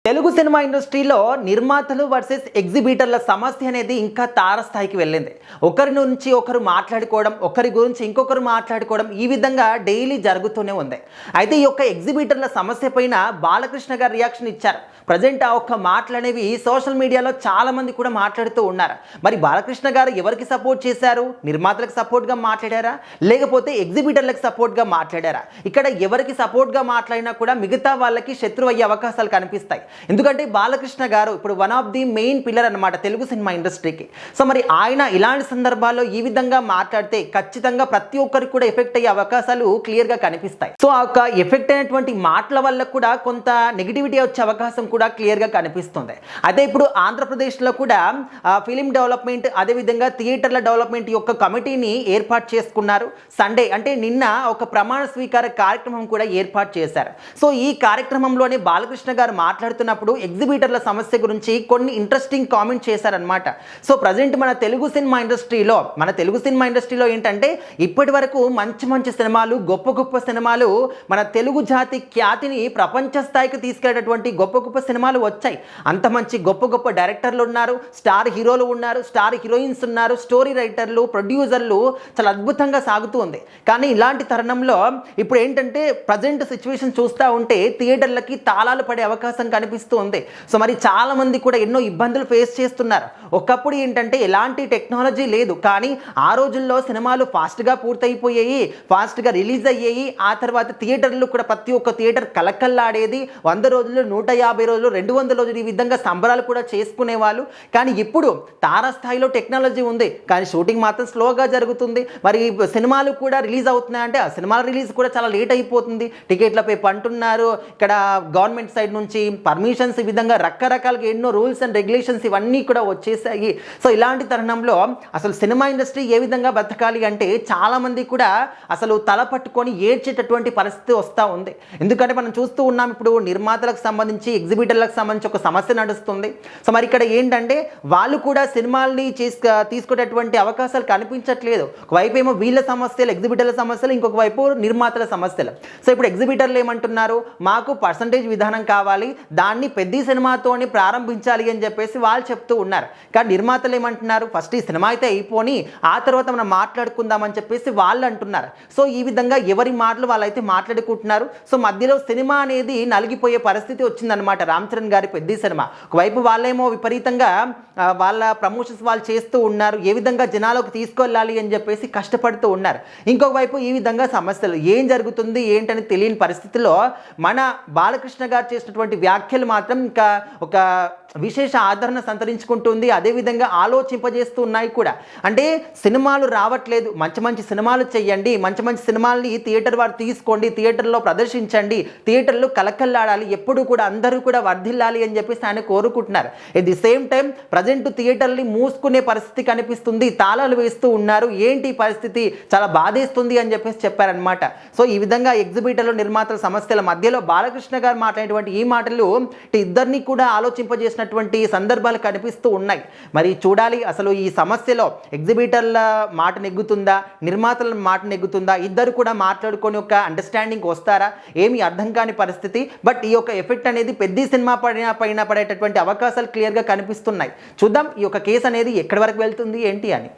Telugu cinema ఇండస్ట్రీలో నిర్మాతలు versus ఎగ్జిబిటర్ల సమస్య అనేది ఇంకా తారస్థాయికి వెళ్ళింది. ఒకరి నుంచి ఒకరు మాట్లాడుకోవడం, ఒకరి గురించి ఇంకొకరు మాట్లాడుకోవడం, ఈ విధంగా డైలీ జరుగుతూనే ఉంది. అయితే ఈ యొక్క ఎగ్జిబిటర్ల సమస్య పైన బాలకృష్ణ గారు రియాక్షన్ ఇచ్చారు. ప్రజెంట్ ఆ ఒక్క మాటలు అనేవి సోషల్ మీడియాలో చాలామంది కూడా మాట్లాడుతూ ఉన్నారు. మరి బాలకృష్ణ గారు ఎవరికి సపోర్ట్ చేశారు? నిర్మాతలకు సపోర్ట్గా మాట్లాడారా, లేకపోతే ఎగ్జిబిటర్లకు సపోర్ట్గా మాట్లాడారా? ఇక్కడ ఎవరికి సపోర్ట్గా మాట్లాడినా కూడా మిగతా వాళ్ళకి శత్రువు అయ్యే అవకాశాలు కనిపిస్తాయి. ఎందుకంటే బాలకృష్ణ గారు ఇప్పుడు one of the main pillar అన్నమాట తెలుగు సినిమా ఇండస్ట్రీకి. సో మరి ఆయన ఇలాంటి సందర్భాల్లో ఈ విధంగా మాట్లాడితే ఖచ్చితంగా ప్రతి ఒక్కరికి కూడా ఎఫెక్ట్ అయ్యే అవకాశాలు క్లియర్గా కనిపిస్తాయి. సో ఆ యొక్క ఎఫెక్ట్ అయినటువంటి మాటల వల్ల కూడా కొంత నెగిటివిటీ వచ్చే అవకాశం కూడా క్లియర్గా కనిపిస్తుంది. అదే ఇప్పుడు ఆంధ్రప్రదేశ్లో కూడా ఫిలిం డెవలప్మెంట్, అదేవిధంగా థియేటర్ల డెవలప్మెంట్ యొక్క కమిటీని ఏర్పాటు చేసుకున్నారు. సండే అంటే నిన్న ఒక ప్రమాణ స్వీకార కార్యక్రమం కూడా ఏర్పాటు చేశారు. సో ఈ కార్యక్రమంలోనే బాలకృష్ణ గారు మాట్లాడుతున్నప్పుడు ఎగ్జిబిటర్ల సమస్య గురించి కొన్ని ఇంట్రెస్టింగ్ కామెంట్ చేశారనమాట. సో ప్రజెంట్ మన తెలుగు సినిమా ఇండస్ట్రీలో ఏంటంటే ఇప్పటి వరకు మంచి మంచి సినిమాలు, గొప్ప గొప్ప సినిమాలు, మన తెలుగు జాతి ఖ్యాతిని ప్రపంచ స్థాయికి తీసుకెళ్ళేటటువంటి గొప్ప గొప్ప సినిమాలు వచ్చాయి. అంత మంచి గొప్ప గొప్ప డైరెక్టర్లు ఉన్నారు, స్టార్ హీరోలు ఉన్నారు, స్టార్ హీరోయిన్స్ ఉన్నారు, స్టోరీ రైటర్లు, ప్రొడ్యూసర్లు, చాలా అద్భుతంగా సాగుతూ ఉంది. కానీ ఇలాంటి తరుణంలో ఇప్పుడు ఏంటంటే ప్రజెంట్ సిచ్యువేషన్ చూస్తూ ఉంటే థియేటర్లకి తాళాలు పడే అవకాశం కనిపిస్తూ ఉంది. సో మరి చాలా మంది కూడా ఎన్నో ఇబ్బందులు ఫేస్ చేస్తున్నారు. ఒకప్పుడు ఏంటంటే ఎలాంటి టెక్నాలజీ లేదు, కానీ ఆ రోజుల్లో సినిమాలు ఫాస్ట్గా పూర్తయిపోయాయి, ఫాస్ట్గా రిలీజ్ అయ్యాయి. ఆ తర్వాత థియేటర్లు కూడా ప్రతి ఒక్క థియేటర్ కలకల్లాడేది. 100 రోజులు, 150 రోజులు, 200 రోజులు ఈ విధంగా సంబరాలు కూడా చేసుకునేవాళ్ళు. కానీ ఇప్పుడు తారాస్థాయిలో టెక్నాలజీ ఉంది, కానీ షూటింగ్ మాత్రం స్లోగా జరుగుతుంది. మరి సినిమాలు కూడా రిలీజ్ అవుతున్నాయంటే ఆ సినిమాల రిలీజ్ కూడా చాలా లేట్ అయిపోతుంది. టికెట్లపై పంటున్నారు. ఇక్కడ గవర్నమెంట్ సైడ్ నుంచి పర్మిషన్స్, ఈ విధంగా రకరకాలుగా ఎన్నో రూల్స్ అండ్ రెగ్యులేషన్స్ ఇవన్నీ కూడా వచ్చేసాయి. సో ఇలాంటి తరుణంలో అసలు సినిమా ఇండస్ట్రీ ఏ విధంగా బతకాలి అంటే చాలామంది కూడా అసలు తల పట్టుకొని ఏడ్చేటటువంటి పరిస్థితి వస్తూ ఉంది. ఎందుకంటే మనం చూస్తూ ఉన్నాం, ఇప్పుడు నిర్మాతలకు సంబంధించి, ఎగ్జిబిటర్లకు సంబంధించి ఒక సమస్య నడుస్తుంది. సో మరి ఇక్కడ ఏంటంటే వాళ్ళు కూడా సినిమాల్ని తీసుకునేటువంటి అవకాశాలు కనిపించట్లేదు. ఒకవైపు ఏమో వీళ్ళ సమస్యలు, ఎగ్జిబిటర్ల సమస్యలు, ఇంకొక వైపు నిర్మాతల సమస్యలు. సో ఇప్పుడు ఎగ్జిబిటర్లు ఏమంటున్నారు, మాకు పర్సంటేజ్ విధానం కావాలి, దాన్ని పెద్ద సినిమాతోని ప్రారంభించాలి అని చెప్పేసి వాళ్ళు చెప్తూ ఉన్నారు. కానీ నిర్మాతలు ఏమంటున్నారు, ఫస్ట్ ఈ సినిమా అయితే అయిపోని ఆ తర్వాత మనం మాట్లాడుకుందామని చెప్పేసి వాళ్ళు అంటున్నారు. సో ఈ విధంగా ఎవరి మాటలు వాళ్ళైతే మాట్లాడుకుంటున్నారు. సో మధ్యలో సినిమా అనేది నలిగిపోయే పరిస్థితి వచ్చిందనమాట. రామ్ చరణ్ గారి పెద్ద సినిమా ఒకవైపు వాళ్ళేమో విపరీతంగా వాళ్ళ ప్రమోషన్స్ వాళ్ళు చేస్తూ ఉన్నారు, ఏ విధంగా జనాలకు తీసుకెళ్ళాలి అని చెప్పేసి కష్టపడుతూ ఉన్నారు. ఇంకొక వైపు ఈ విధంగా సమస్యలు, ఏం జరుగుతుంది ఏంటని తెలియని పరిస్థితిలో మన బాలకృష్ణ గారు చేసినటువంటి వ్యాఖ్యలు మాత్రం ఇంకా ఒక విశేష ఆదరణ సంతరించుకుంటుంది. అదేవిధంగా ఆలోచింపజేస్తూ ఉన్నాయి కూడా. అంటే సినిమాలు రావట్లేదు, మంచి మంచి సినిమాలు చేయండి, మంచి మంచి సినిమాల్ని థియేటర్ వారు తీసుకోండి, థియేటర్లో ప్రదర్శించండి, థియేటర్లు కలకల్లాడాలి, ఎప్పుడు కూడా అందరూ కూడా వర్ధిల్లాలి అని చెప్పేసి ఆయన కోరుకుంటున్నారు. At the same time present థియేటర్ని మూసుకునే పరిస్థితి కనిపిస్తుంది, తాళాలు వేస్తూ ఉన్నారు. ఏంటి పరిస్థితి, చాలా బాధేస్తుంది అని చెప్పేసి చెప్పారనమాట. సో ఈ విధంగా ఎగ్జిబిటర్లు, నిర్మాతల సమస్యల మధ్యలో బాలకృష్ణ గారు మాట్లాడేటువంటి ఈ మాటలు ఇద్దరిని కూడా ఆలోచింపజేసిన సందర్భాలు కనిపిస్తూ ఉన్నాయి. మరి చూడాలి అసలు ఈ సమస్యలో ఎగ్జిబిటర్ల మాట నెగ్గుతుందా, నిర్మాతల మాట నెగ్గుతుందా, ఇద్దరు కూడా మాట్లాడుకొని ఒక అండర్స్టాండింగ్ వస్తారా, ఏమీ అర్థం కాని పరిస్థితి. బట్ ఈ యొక్క ఎఫెక్ట్ అనేది పెద్ద సినిమా పైన పడేటటువంటి అవకాశాలు క్లియర్గా కనిపిస్తున్నాయి. చూద్దాం ఈ యొక్క కేసు అనేది ఎక్కడి వరకు వెళ్తుంది ఏంటి అని.